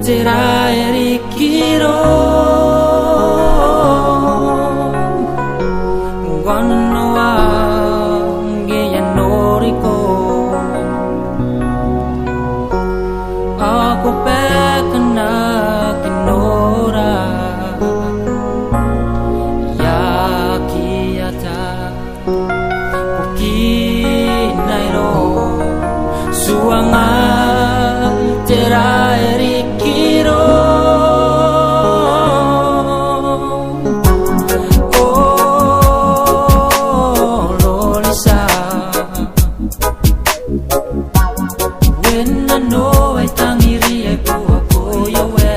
Tera erikiro Guano ange yanoriko Aku pekena kinora Yakiata Ukinairo Suangal tera erikiro Oh Lorisa When I know I tangiri ay puako yawe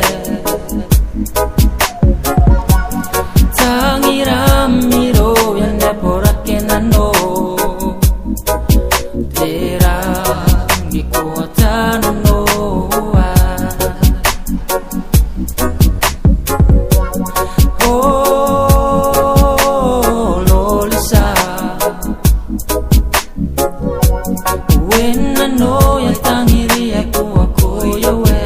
Tangiramiro yan eporake nano Tera gikuatan no When I know ya tangiri ako yawe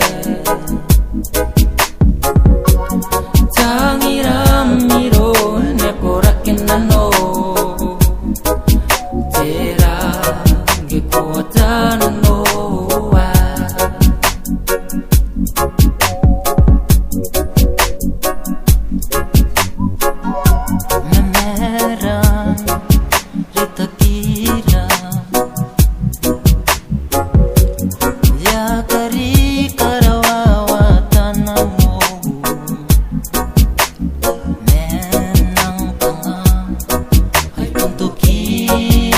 Tangiramiro nekoraken nano Tera gikuatan no Memerang retakira Yakari karawawatan mo Menang tanga ay tuntukinayro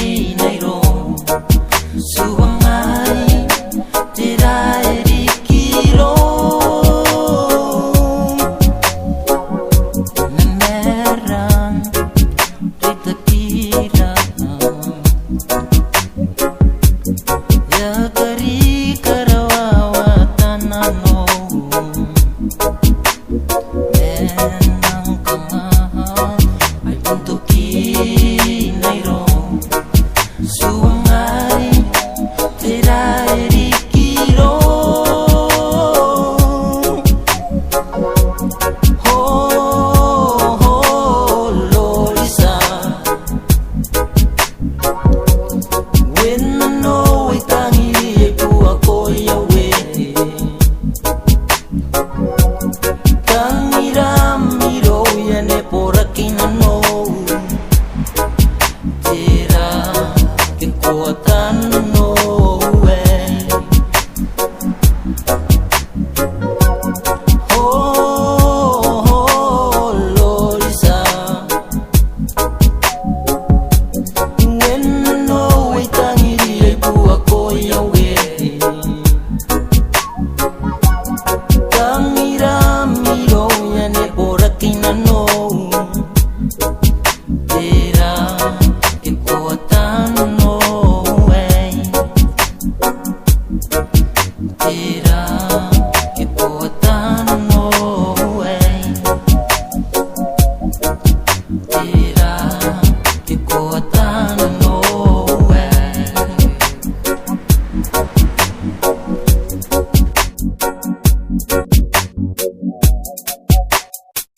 Suwangay tira erikiro Memerang ritakira Yakari karawawatan mo